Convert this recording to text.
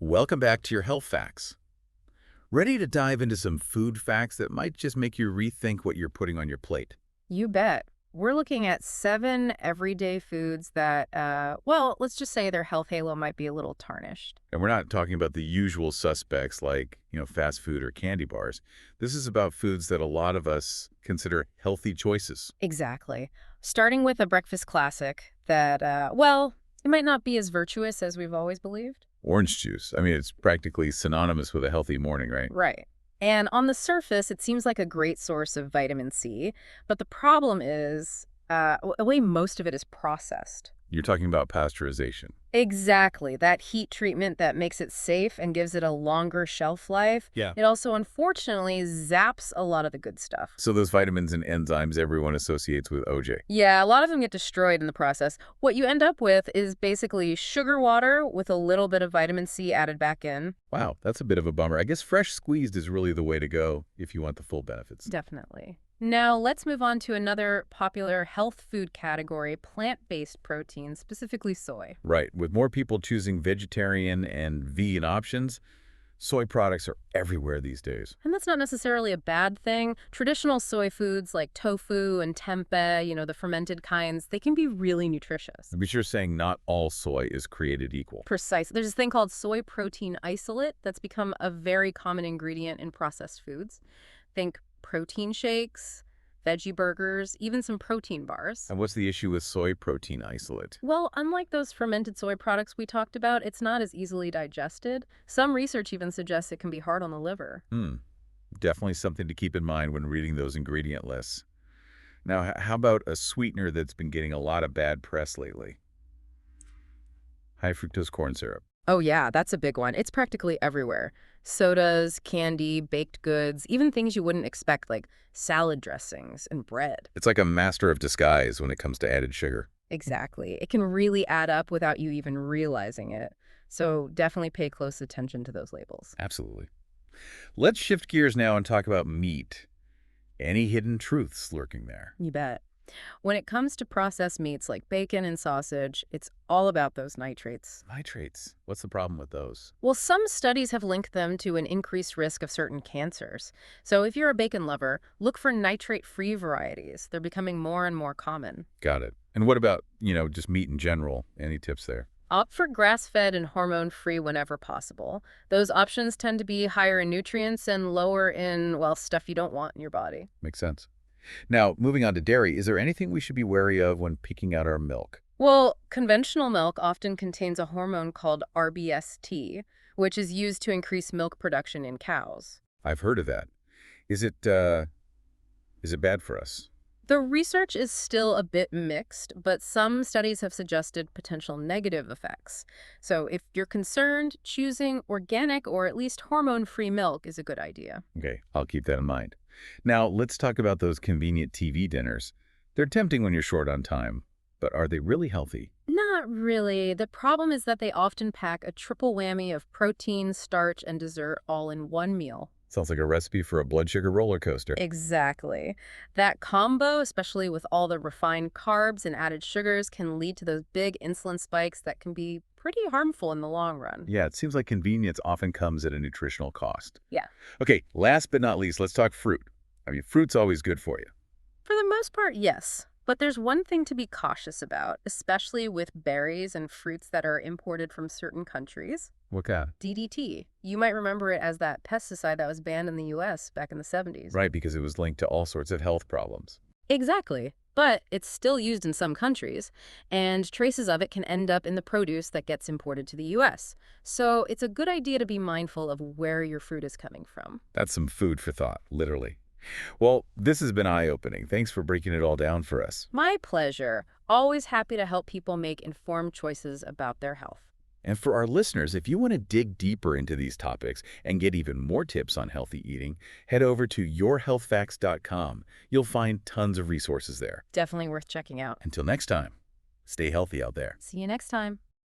Welcome back to your Health Facts. Ready to dive into some food facts that might just make you rethink what you're putting on your plate? You bet. We're looking at 7 everyday foods that, let's just say their health halo might be a little tarnished. And we're not talking about the usual suspects like, fast food or candy bars. This is about foods that a lot of us consider healthy choices. Exactly. Starting with a breakfast classic that, it might not be as virtuous as we've always believed. Orange juice. I mean, it's practically synonymous with a healthy morning, right? Right. And on the surface, it seems like a great source of vitamin C, but the problem is, the way most of it is processed. You're talking about pasteurization. Exactly. That heat treatment that makes it safe and gives it a longer shelf life. Yeah. It also, unfortunately, zaps a lot of the good stuff. So those vitamins and enzymes everyone associates with OJ. Yeah, a lot of them get destroyed in the process. What you end up with is basically sugar water with a little bit of vitamin C added back in. Wow, that's a bit of a bummer. I guess fresh squeezed is really the way to go if you want the full benefits. Definitely. Now, let's move on to another popular health food category, plant-based proteins, specifically soy. Right. With more people choosing vegetarian and vegan options, soy products are everywhere these days. And that's not necessarily a bad thing. Traditional soy foods like tofu and tempeh, the fermented kinds, they can be really nutritious. But you're saying not all soy is created equal. Precise. There's this thing called soy protein isolate that's become a very common ingredient in processed foods. Think protein shakes, veggie burgers, even some protein bars. And what's the issue with soy protein isolate? Well, unlike those fermented soy products we talked about, it's not as easily digested. Some research even suggests it can be hard on the liver. Definitely something to keep in mind when reading those ingredient lists. Now, how about a sweetener that's been getting a lot of bad press lately? High fructose corn syrup. Oh yeah, that's a big one. It's practically everywhere. Sodas, candy, baked goods, even things you wouldn't expect like salad dressings and bread. It's like a master of disguise when it comes to added sugar. Exactly. It can really add up without you even realizing it. So definitely pay close attention to those labels. Absolutely. Let's shift gears now and talk about meat. Any hidden truths lurking there? You bet. When it comes to processed meats like bacon and sausage, it's all about those nitrates. Nitrates. What's the problem with those? Well, some studies have linked them to an increased risk of certain cancers. So if you're a bacon lover, look for nitrate-free varieties. They're becoming more and more common. Got it. And what about, just meat in general? Any tips there? Opt for grass-fed and hormone-free whenever possible. Those options tend to be higher in nutrients and lower in, stuff you don't want in your body. Makes sense. Now, moving on to dairy, is there anything we should be wary of when picking out our milk? Well, conventional milk often contains a hormone called RBST, which is used to increase milk production in cows. I've heard of that. Is it bad for us? The research is still a bit mixed, but some studies have suggested potential negative effects. So if you're concerned, choosing organic or at least hormone-free milk is a good idea. Okay, I'll keep that in mind. Now, let's talk about those convenient TV dinners. They're tempting when you're short on time, but are they really healthy? Not really. The problem is that they often pack a triple whammy of protein, starch, and dessert all in one meal. Sounds like a recipe for a blood sugar roller coaster. Exactly. That combo, especially with all the refined carbs and added sugars, can lead to those big insulin spikes that can be pretty harmful in the long run. Yeah, it seems like convenience often comes at a nutritional cost. Yeah. Okay, last but not least, let's talk fruit. I mean, fruit's always good for you. For the most part, yes. But there's one thing to be cautious about, especially with berries and fruits that are imported from certain countries. What kind? DDT. You might remember it as that pesticide that was banned in the US back in the 70s. Right, because it was linked to all sorts of health problems. Exactly. But it's still used in some countries, and traces of it can end up in the produce that gets imported to the US. So it's a good idea to be mindful of where your fruit is coming from. That's some food for thought, literally. Well, this has been eye-opening. Thanks for breaking it all down for us. My pleasure. Always happy to help people make informed choices about their health. And for our listeners, if you want to dig deeper into these topics and get even more tips on healthy eating, head over to yourhealthfacts.com. You'll find tons of resources there. Definitely worth checking out. Until next time, stay healthy out there. See you next time.